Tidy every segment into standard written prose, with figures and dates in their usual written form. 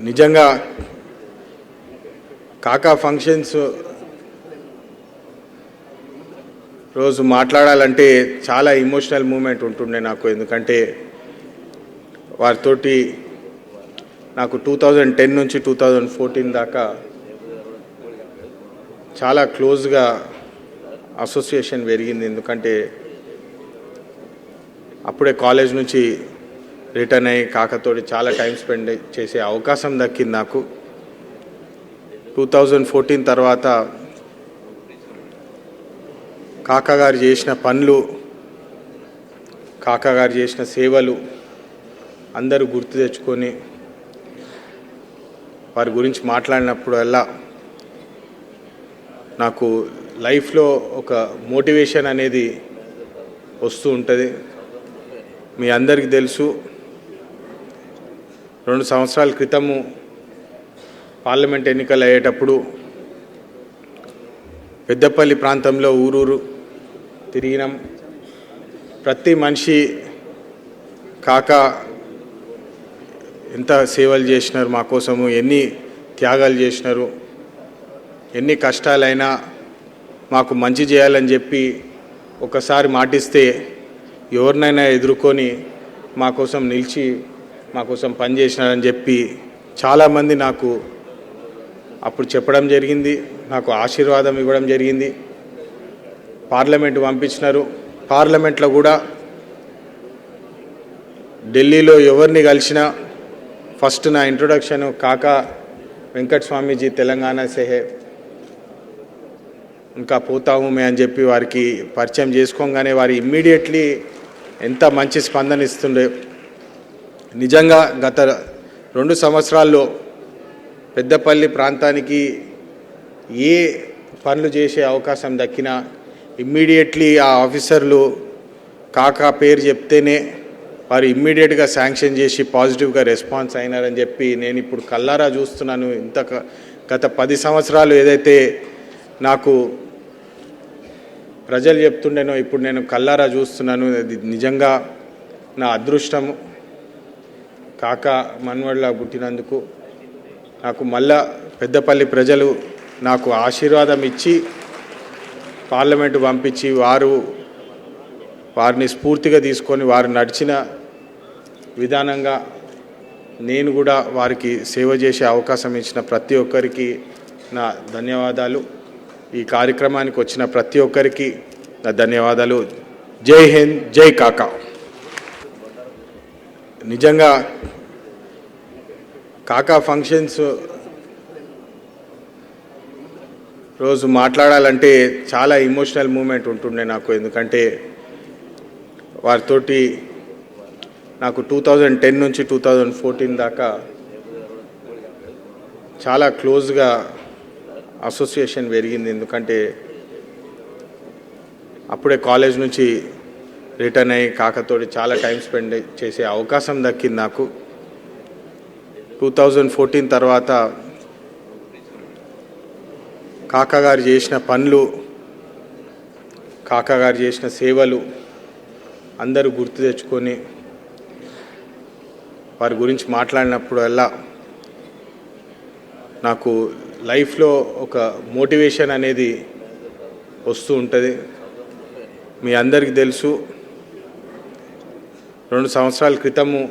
నిజంగా కాకా ఫంక్షన్స్ రోజు మాట్లాడాలంటే చాలా ఎమోషనల్ మూమెంట్ ఉంటుండే నాకు. ఎందుకంటే వారితోటి నాకు 2010 నుంచి 2014 దాకా చాలా క్లోజ్గా అసోసియేషన్ పెరిగింది. ఎందుకంటే అప్పుడే కాలేజ్ నుంచి రిటర్న్ అయ్యి కాకతోటి చాలా టైం స్పెండ్ చేసే అవకాశం దక్కింది నాకు. 2014 తర్వాత కాకా గారు చేసిన పనులు, కాకా గారు చేసిన సేవలు అందరూ గుర్తు తెచ్చుకొని వారి గురించి మాట్లాడినప్పుడల్లా నాకు లైఫ్లో ఒక మోటివేషన్ అనేది వస్తూ ఉంటుంది. మీ అందరికీ తెలుసు, 2 సంవత్సరాల క్రితము పార్లమెంట్ ఎన్నికలు అయ్యేటప్పుడు పెద్దపల్లి ప్రాంతంలో ఊరూరు తిరిగినాం. ప్రతి మనిషి కాకా ఎంత సేవలు చేసినారు మా కోసము, ఎన్ని త్యాగాలు చేసినారు, ఎన్ని కష్టాలైనా మాకు మంచి చేయాలని చెప్పి ఒకసారి మాటిస్తే ఎవరినైనా ఎదుర్కొని మా కోసం నిలిచి మా కోసం పనిచేసినారని చెప్పి చాలామంది నాకు అప్పుడు చెప్పడం జరిగింది. నాకు ఆశీర్వాదం ఇవ్వడం జరిగింది. పార్లమెంటు పంపించినారు. పార్లమెంట్లో కూడా ఢిల్లీలో ఎవరిని కలిసినా ఫస్ట్ నా ఇంట్రొడక్షన్ కాకా వెంకట స్వామీజీ తెలంగాణ సే హై, ఇంకా పోతాము మే అని చెప్పి వారికి పరిచయం చేసుకోగానే వారు ఇమ్మీడియట్లీ ఎంత మంచి స్పందన ఇస్తుండే. నిజంగా గత 2 సంవత్సరాల్లో పెద్దపల్లి ప్రాంతానికి ఏ పనులు చేసే అవకాశం దక్కినా ఇమ్మీడియట్లీ ఆ ఆఫీసర్లు కాకా పేరు చెప్తేనే వారు ఇమ్మీడియట్గా శాంక్షన్ చేసి పాజిటివ్గా రెస్పాన్స్ అయినారని చెప్పి నేను ఇప్పుడు కల్లారా చూస్తున్నాను. గత 10 సంవత్సరాలు ఏదైతే నాకు ప్రజలు చెప్తుండేనో ఇప్పుడు నేను కల్లారా చూస్తున్నాను. అది నిజంగా నా అదృష్టము. కాకా మన్వడ్లా పుట్టినందుకు నాకు మళ్ళా పెద్దపల్లి ప్రజలు నాకు ఆశీర్వాదం ఇచ్చి పార్లమెంటు పంపించి వారిని స్ఫూర్తిగా తీసుకొని వారు నడిచిన విధానంగా నేను కూడా వారికి సేవ చేసే అవకాశం ఇచ్చిన ప్రతి ఒక్కరికి నా ధన్యవాదాలు. ఈ కార్యక్రమానికి వచ్చిన ప్రతి ఒక్కరికి నా ధన్యవాదాలు. జై హింద్, జై కాకా. నిజంగా కాకా ఫంక్షన్స్ రోజు మాట్లాడాలంటే చాలా ఎమోషనల్ మూమెంట్ ఉంటుండే నాకు. ఎందుకంటే వారితోటి నాకు 2010 నుంచి 2014 దాకా చాలా క్లోజ్గా అసోసియేషన్ పెరిగింది. ఎందుకంటే అప్పుడే కాలేజ్ నుంచి రిటర్న్ అయ్యి కాకతోటి చాలా టైం స్పెండ్ చేసే అవకాశం దక్కింది నాకు. 2014 తర్వాత కాకా గారు చేసిన పనులు, కాకా గారు చేసిన సేవలు అందరూ గుర్తు తెచ్చుకొని వారి గురించి మాట్లాడినప్పుడల్లా నాకు లైఫ్లో ఒక మోటివేషన్ అనేది వస్తూ ఉంటుంది. మీ అందరికీ తెలుసు, 2 సంవత్సరాల క్రితము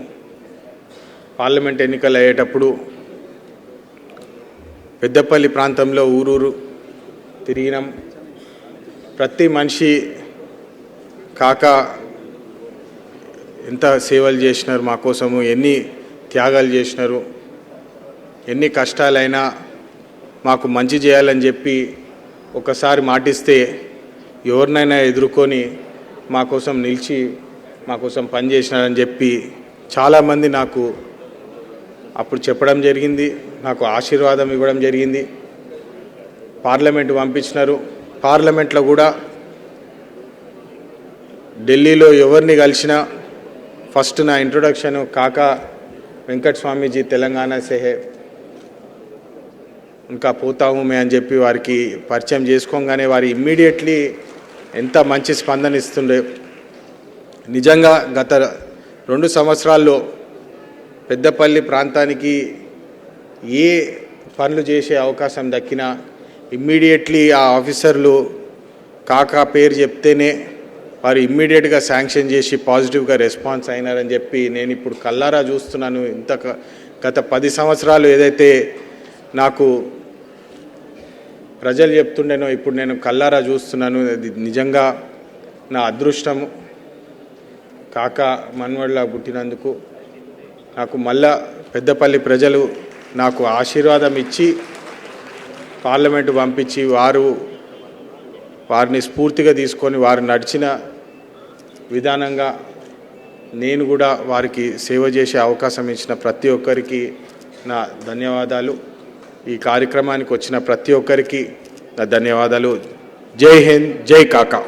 పార్లమెంట్ ఎన్నికలు అయ్యేటప్పుడు పెద్దపల్లి ప్రాంతంలో ఊరూరు తిరిగినాం. ప్రతి మనిషి కాకా ఎంత సేవలు చేసినారు మా కోసము, ఎన్ని త్యాగాలు చేసినారు, ఎన్ని కష్టాలైనా మాకు మంచి చేయాలని చెప్పి ఒకసారి మాటిస్తే ఎవరినైనా ఎదుర్కొని మా కోసం నిలిచి మా కోసం పనిచేసినారని చెప్పి చాలామంది నాకు అప్పుడు చెప్పడం జరిగింది. నాకు ఆశీర్వాదం ఇవ్వడం జరిగింది. పార్లమెంటు పంపించినారు. పార్లమెంట్లో కూడా ఢిల్లీలో ఎవరిని కలిసినా ఫస్ట్ నా ఇంట్రొడక్షన్ కాకా వెంకట స్వామీజీ తెలంగాణ సే హై, ఇంకా పోతాము మే అని చెప్పి వారికి పరిచయం చేసుకోగానే వారు ఇమ్మీడియట్లీ ఎంత మంచి స్పందన ఇస్తుండే. నిజంగా గత 2 సంవత్సరాల్లో పెద్దపల్లి ప్రాంతానికి ఏ పనులు చేసే అవకాశం దక్కినా ఇమ్మీడియట్లీ ఆ ఆఫీసర్లు కాకా పేరు చెప్తేనే వారు ఇమ్మీడియట్గా శాంక్షన్ చేసి పాజిటివ్గా రెస్పాన్స్ అయినారని చెప్పి నేను ఇప్పుడు కల్లారా చూస్తున్నాను. గత 10 సంవత్సరాలు ఏదైతే నాకు ప్రజలు చెప్తుండేనో ఇప్పుడు నేను కల్లారా చూస్తున్నాను. అది నిజంగా నా అదృష్టము. కాకా మన్వడ్లా పుట్టినందుకు నాకు మళ్ళా పెద్దపల్లి ప్రజలు నాకు ఆశీర్వాదం ఇచ్చి పార్లమెంటు పంపించి వారిని స్ఫూర్తిగా తీసుకొని వారు నడిచిన విధానంగా నేను కూడా వారికి సేవ చేసే అవకాశం ఇచ్చిన ప్రతి ఒక్కరికి నా ధన్యవాదాలు. ఈ కార్యక్రమానికి వచ్చిన ప్రతి ఒక్కరికి నా ధన్యవాదాలు. జై హింద్, జై కాకా.